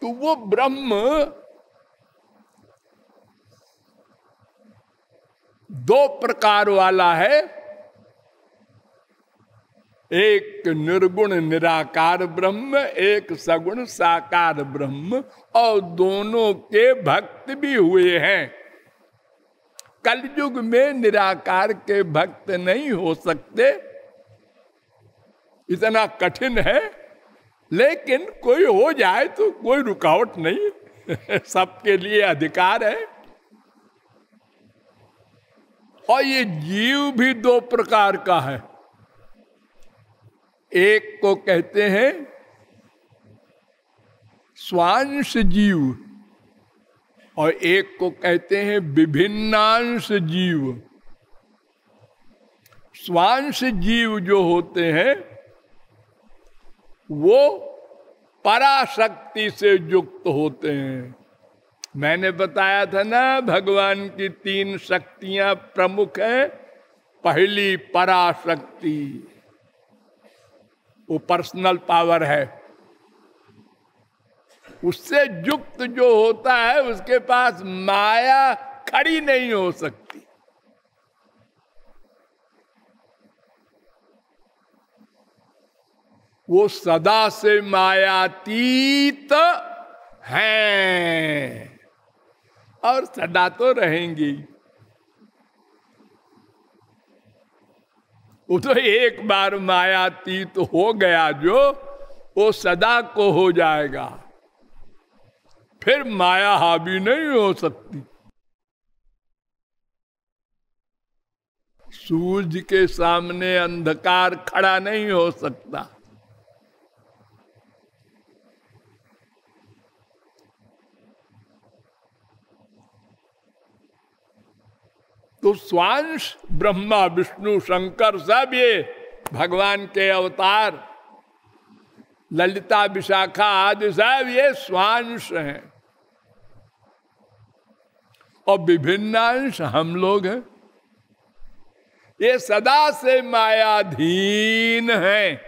तो वो ब्रह्म दो प्रकार वाला है, एक निर्गुण निराकार ब्रह्म, एक सगुण साकार ब्रह्म, और दोनों के भक्त भी हुए हैं। कलयुग में निराकार के भक्त नहीं हो सकते, इतना कठिन है, लेकिन कोई हो जाए तो कोई रुकावट नहीं सबके लिए अधिकार है। और ये जीव भी दो प्रकार का है, एक को कहते हैं स्वांश जीव और एक को कहते हैं विभिन्नांश जीव। स्वांश जीव जो होते हैं वो पराशक्ति से युक्त होते हैं। मैंने बताया था ना, भगवान की तीन शक्तियां प्रमुख हैं। पहली पराशक्ति, वो पर्सनल पावर है। उससे युक्त जो होता है उसके पास माया खड़ी नहीं हो सकती। वो सदा से मायातीत हैं और सदा तो रहेंगी। वो तो एक बार मायातीत हो गया जो, वो सदा को हो जाएगा, फिर माया हावी नहीं हो सकती। सूरज के सामने अंधकार खड़ा नहीं हो सकता। तो स्वांश ब्रह्मा विष्णु शंकर सब ये भगवान के अवतार, ललिता विशाखा आदि सब ये स्वांश हैं, और विभिन्नांश हम लोग हैं। ये सदा से मायाधीन हैं।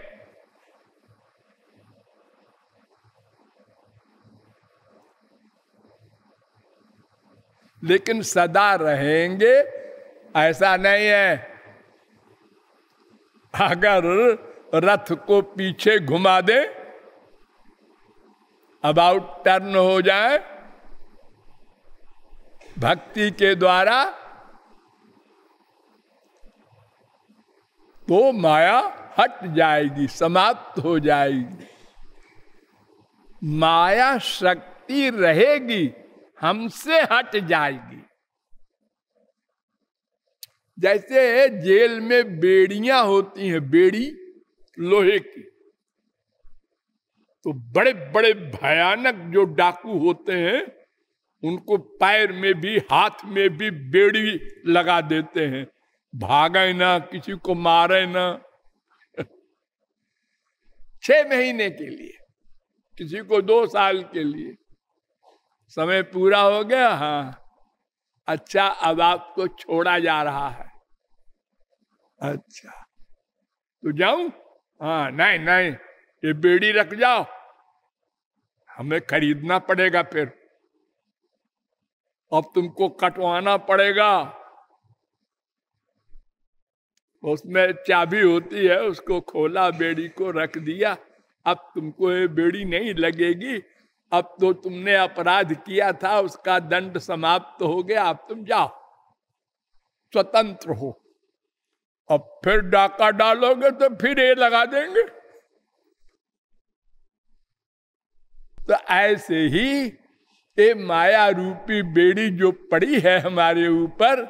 लेकिन सदा रहेंगे ऐसा नहीं है। अगर रथ को पीछे घुमा दे, अबाउट टर्न हो जाए भक्ति के द्वारा, तो माया हट जाएगी, समाप्त हो जाएगी। माया शक्ति रहेगी, हमसे हट जाएगी। जैसे जेल में बेड़ियां होती हैं, बेड़ी लोहे की, तो बड़े बड़े भयानक जो डाकू होते हैं उनको पैर में भी हाथ में भी बेड़ी लगा देते हैं, भागे ना, किसी को मारे ना 6 महीने के लिए, किसी को 2 साल के लिए। समय पूरा हो गया, हाँ अच्छा अब आपको छोड़ा जा रहा है। अच्छा तो जाऊं? हाँ नहीं नहीं, ये बेड़ी रख जाओ, हमें खरीदना पड़ेगा, फिर अब तुमको कटवाना पड़ेगा। उसमें चाबी होती है, उसको खोला, बेड़ी को रख दिया, अब तुमको ये बेड़ी नहीं लगेगी, अब तो तुमने अपराध किया था, उसका दंड समाप्त हो गया, अब तुम जाओ, स्वतंत्र हो। अब फिर डाका डालोगे तो फिर ये लगा देंगे। तो ऐसे ही ये माया रूपी बेड़ी जो पड़ी है हमारे ऊपर,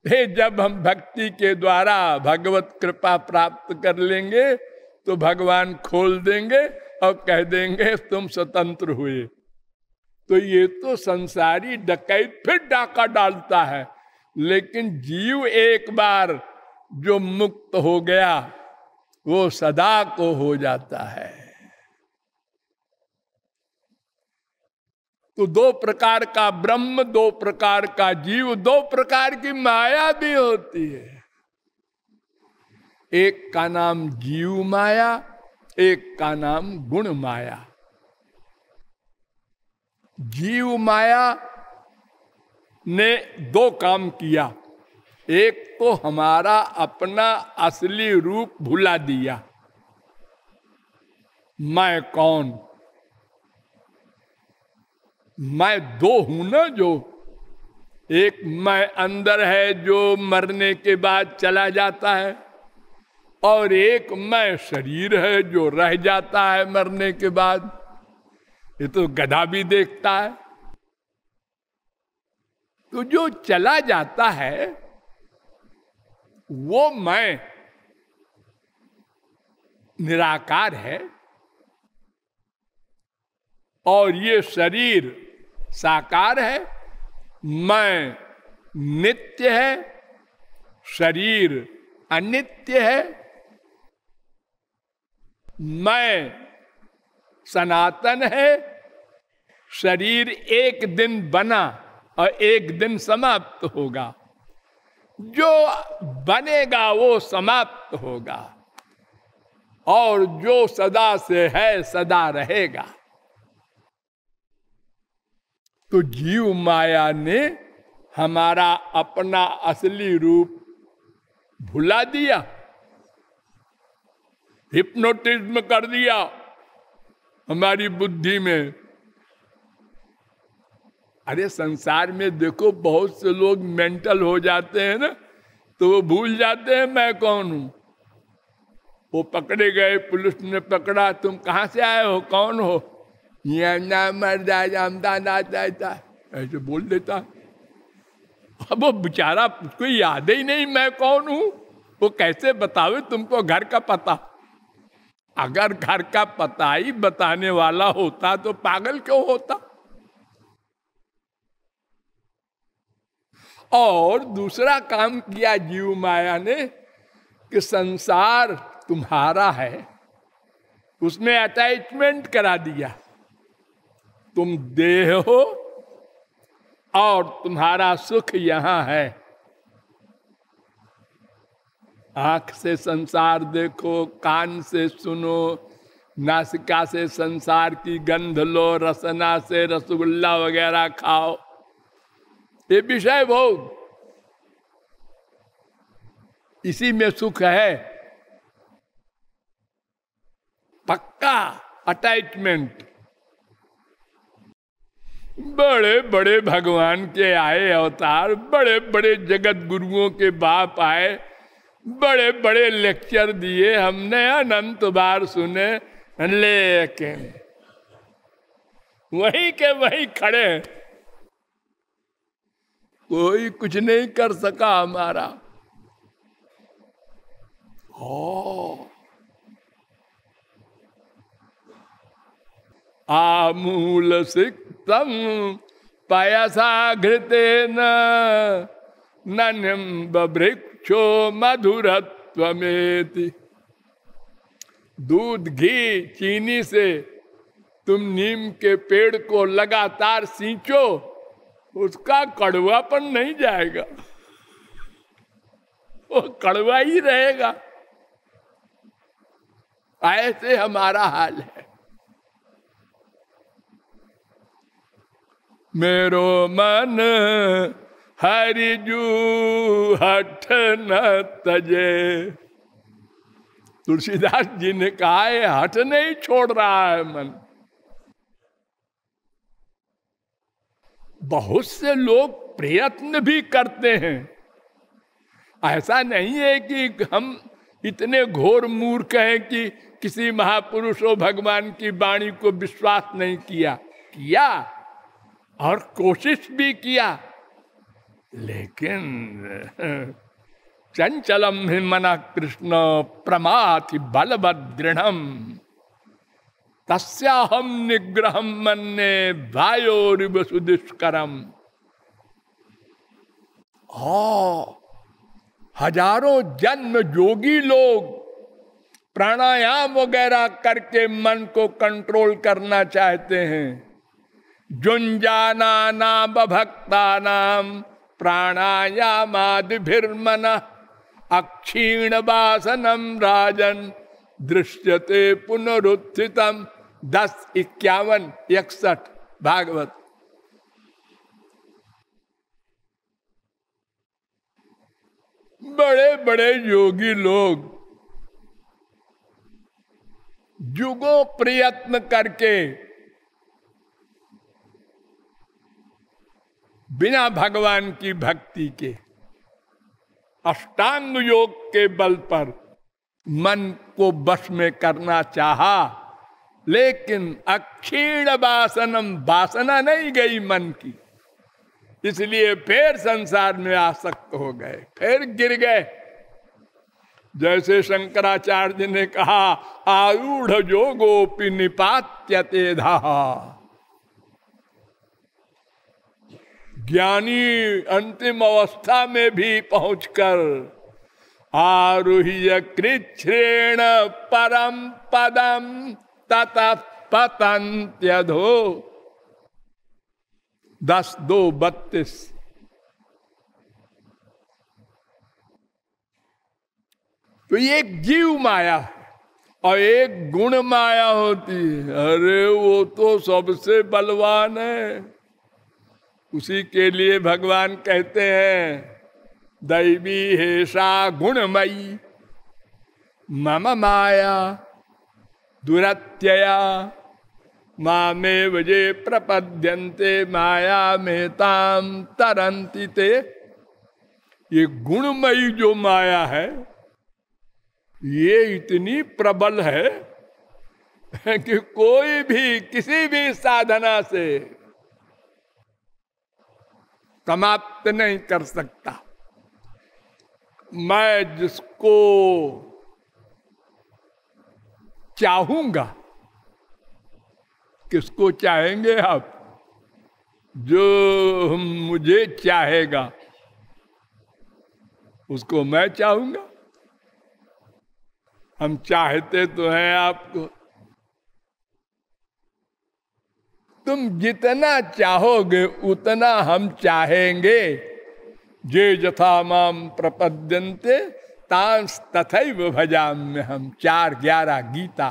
जब हम भक्ति के द्वारा भगवत कृपा प्राप्त कर लेंगे तो भगवान खोल देंगे और कह देंगे तुम स्वतंत्र हुए। तो ये तो संसारी डकैत फिर डाका डालता है, लेकिन जीव एक बार जो मुक्त हो गया वो सदा को हो जाता है। तो 2 प्रकार का ब्रह्म, 2 प्रकार का जीव, 2 प्रकार की माया भी होती है। एक का नाम जीव माया, एक का नाम गुण माया। जीव माया ने दो काम किया। एक तो हमारा अपना असली रूप भुला दिया। मैं कौन? मैं दो हूं ना, जो एक मैं अंदर है जो मरने के बाद चला जाता है, और एक मैं शरीर है जो रह जाता है मरने के बाद। ये तो गधा भी देखता है। तो जो चला जाता है वो मैं निराकार है, और ये शरीर साकार है। मैं नित्य है, शरीर अनित्य है। मैं सनातन है, शरीर एक दिन बना और एक दिन समाप्त होगा। जो बनेगा वो समाप्त होगा, और जो सदा से है सदा रहेगा। तो जीव माया ने हमारा अपना असली रूप भुला दिया, हिप्नोटिज्म कर दिया हमारी बुद्धि में। अरे संसार में देखो, बहुत से लोग मेंटल हो जाते हैं ना, तो वो भूल जाते हैं मैं कौन हूं। वो पकड़े गए, पुलिस ने पकड़ा, तुम कहां से आए हो, कौन हो? ऐसे बोल देता। अब वो बेचारा, उसको याद ही नहीं मैं कौन हूं। वो कैसे बतावे तुमको घर का पता? अगर घर का पता ही बताने वाला होता तो पागल क्यों होता? और दूसरा काम किया जीव माया ने कि संसार तुम्हारा है, उसमें अटैचमेंट करा दिया। तुम देह हो और तुम्हारा सुख यहां है। आंख से संसार देखो, कान से सुनो, नासिका से संसार की गंध लो, रसना से रसगुल्ला वगैरह खाओ। ये विषय भोग, इसी में सुख है। पक्का अटैचमेंट। बड़े बड़े भगवान के आए अवतार, बड़े बड़े जगत गुरुओं के बाप आए, बड़े बड़े लेक्चर दिए, हमने अनंत बार सुने, लेकिन वहीं के वहीं खड़े, कोई कुछ नहीं कर सका हमारा। आमूल सिक्तम पयसा घृतेन निम्ब वृक्षो मधुरत्वमेति। दूध, घी, चीनी से तुम नीम के पेड़ को लगातार सींचो, उसका कड़वापन नहीं जाएगा, वो कड़वा ही रहेगा। ऐसे हमारा हाल है। मेरो मन हरिजू हठ न तजे। तुलसीदास जी ने कहा है, हठ नहीं छोड़ रहा है मन। बहुत से लोग प्रयत्न भी करते हैं। ऐसा नहीं है कि हम इतने घोर मूर्ख हैं कि किसी महापुरुष और भगवान की वाणी को विश्वास नहीं किया। किया और कोशिश भी किया, लेकिन चंचलम हि मनः कृष्ण प्रमाथि बलवदृढ़ तस्याहम निग्रहम मन्ये वायोरिव सुदुष्करम। हजारों जन्म योगी लोग प्राणायाम वगैरह करके मन को कंट्रोल करना चाहते हैं। जुंजाना नाम भक्ता नाम प्राणायामादिभिर्मन अक्षीण वासनम राजन दृश्यते पुनरुत्थितम। 10:51-61 भागवत। बड़े बड़े योगी लोग जुगों प्रयत्न करके बिना भगवान की भक्ति के अष्टांग योग के बल पर मन को वश में करना चाहा, लेकिन अक्षीण वासनम, वासना नहीं गई मन की, इसलिए फिर संसार में आसक्त हो गए, फिर गिर गए। जैसे शंकराचार्य ने कहा, आरूढ़ योगोपि निपात्यते धाहा। ज्ञानी अंतिम अवस्था में भी पहुंचकर आरुह्य कृच्छ्रेण परम पदम ततः पतन्त्यधो। 10-2-32। तो एक जीव माया है और एक गुण माया होती है। अरे वो तो सबसे बलवान है, उसी के लिए भगवान कहते हैं दैवी हेषा गुणमयी मम माया दुरत्यया मामेव ये प्रपद्यन्ते माया में ताम तरन्ति ते। ये गुणमयी जो माया है ये इतनी प्रबल है कि कोई भी किसी भी साधना से समाप्त नहीं कर सकता। मैं जिसको चाहूंगा, किसको चाहेंगे आप? जो मुझे चाहेगा उसको मैं चाहूंगा। हम चाहते तो हैं आपको, तुम जितना चाहोगे उतना हम चाहेंगे। जे यथा माम प्रपद्यन्ते तांस तथैव भजाम्य हम। 4:11 गीता।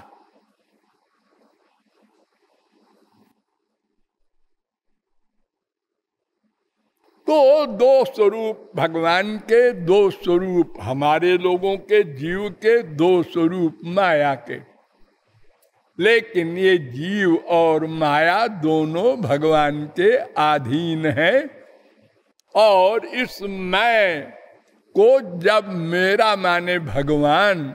तो 2 स्वरूप भगवान के, 2 स्वरूप हमारे लोगों के, जीव के 2 स्वरूप माया के। लेकिन ये जीव और माया दोनों भगवान के अधीन है। और इस मैं को जब मेरा माने भगवान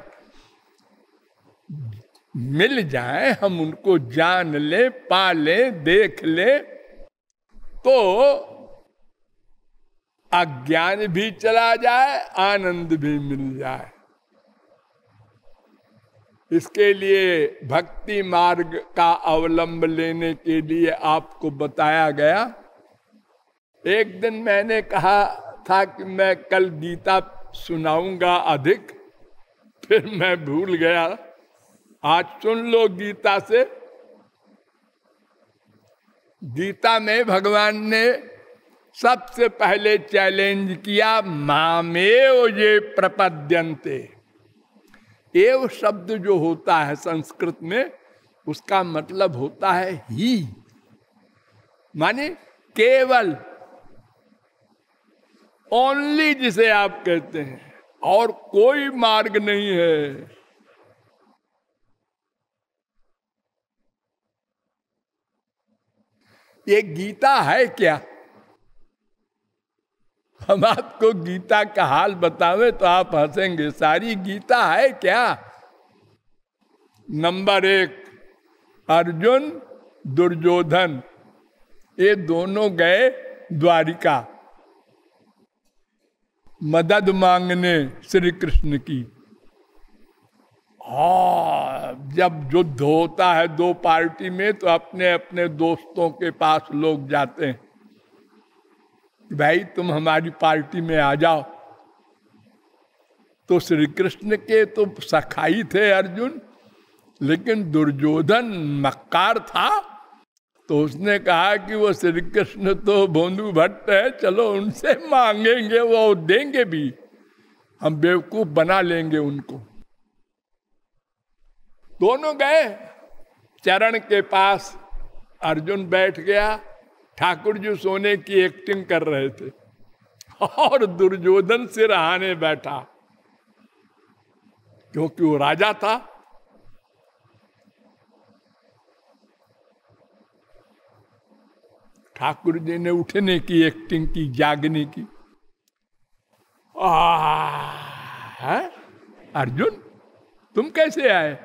मिल जाए, हम उनको जान ले, पा ले, देख ले, तो अज्ञान भी चला जाए, आनंद भी मिल जाए। इसके लिए भक्ति मार्ग का अवलंब लेने के लिए आपको बताया गया। एक दिन मैंने कहा था कि मैं कल गीता सुनाऊंगा अधिक, फिर मैं भूल गया। आज सुन लो गीता से। गीता में भगवान ने सबसे पहले चैलेंज किया, मामेव ये प्रपद्यन्ते। एव शब्द जो होता है संस्कृत में, उसका मतलब होता है ही, माने केवल, ओनली जिसे आप कहते हैं, और कोई मार्ग नहीं है। ये गीता है क्या? हम आपको गीता का हाल बतावे तो आप हंसेंगे। सारी गीता है क्या? नंबर 1, अर्जुन दुर्योधन ये दोनों गए द्वारिका मदद मांगने श्री कृष्ण की। जब युद्ध होता है 2 पार्टी में, तो अपने अपने दोस्तों के पास लोग जाते हैं, भाई तुम हमारी पार्टी में आ जाओ। तो श्री कृष्ण के तो सखाई थे अर्जुन, लेकिन दुर्योधन मक्कार था, तो उसने कहा कि वो श्री कृष्ण तो भोंदू भट्ट है, चलो उनसे मांगेंगे, वो देंगे भी, हम बेवकूफ बना लेंगे उनको। दोनों गए चरण के पास, अर्जुन बैठ गया, ठाकुर जी सोने की एक्टिंग कर रहे थे और दुर्योधन सिरहाने बैठा, क्योंकि वो राजा था। ठाकुर जी ने उठने की एक्टिंग की, जागने की। है? अर्जुन तुम कैसे आए?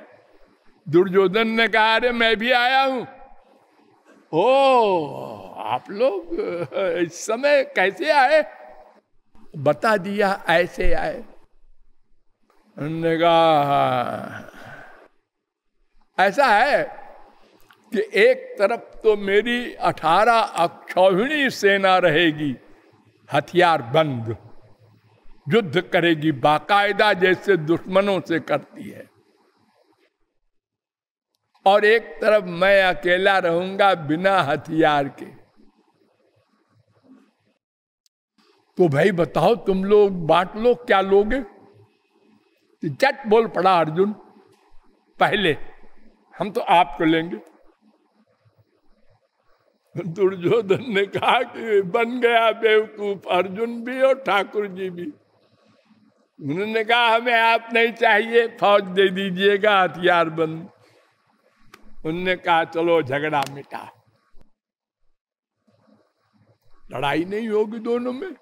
दुर्योधन ने कहा अरे मैं भी आया हूं। ओ आप लोग इस समय कैसे आए? बता दिया ऐसे आए। उन्होंने कहा ऐसा है कि एक तरफ तो मेरी 18 अक्षौहिणी सेना रहेगी, हथियार बंद, युद्ध करेगी बाकायदा जैसे दुश्मनों से करती है, और एक तरफ मैं अकेला रहूंगा बिना हथियार के। तो भाई बताओ तुम लोग बांट लो, क्या लोगे? चट बोल पड़ा अर्जुन, पहले हम तो आपको लेंगे। दुर्योधन ने कहा कि बन गया बेवकूफ अर्जुन भी और ठाकुर जी भी। उन्होंने कहा हमें आप नहीं चाहिए, फौज दे दीजिएगा हथियार बंद। उन्होंने कहा चलो झगड़ा मिटा, लड़ाई नहीं होगी दोनों में,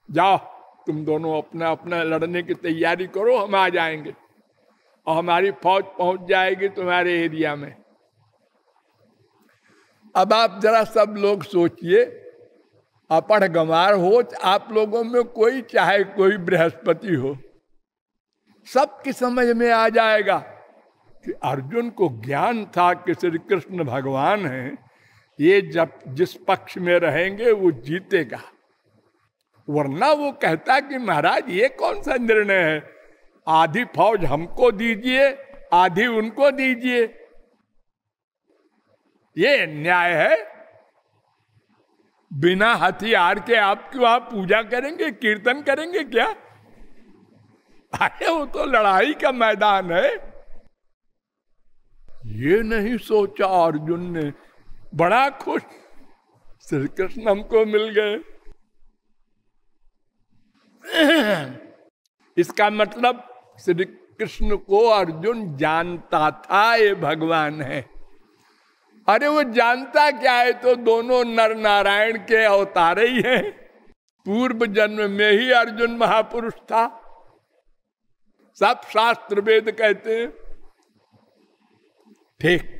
जाओ तुम दोनों अपना अपना लड़ने की तैयारी करो, हम आ जाएंगे और हमारी फौज पहुंच जाएगी तुम्हारे एरिया में। अब आप जरा सब लोग सोचिए, अपढ़ गंवार हो आप लोगों में कोई, चाहे कोई बृहस्पति हो, सबकी समझ में आ जाएगा कि अर्जुन को ज्ञान था कि श्री कृष्ण भगवान हैं, ये जब जिस पक्ष में रहेंगे वो जीतेगा। वरना वो कहता कि महाराज ये कौन सा निर्णय है, आधी फौज हमको दीजिए आधी उनको दीजिए, ये न्याय है? बिना हथियार के आप क्यों आप पूजा करेंगे, कीर्तन करेंगे क्या? अरे वो तो लड़ाई का मैदान है। ये नहीं सोचा अर्जुन ने, बड़ा खुश, श्री कृष्ण हमको मिल गए। इसका मतलब श्री कृष्ण को अर्जुन जानता था ये भगवान है। अरे वो जानता क्या है, तो दोनों नर नारायण के अवतार ही हैं। पूर्व जन्म में ही अर्जुन महापुरुष था, सब शास्त्र वेद कहते हैं। ठीक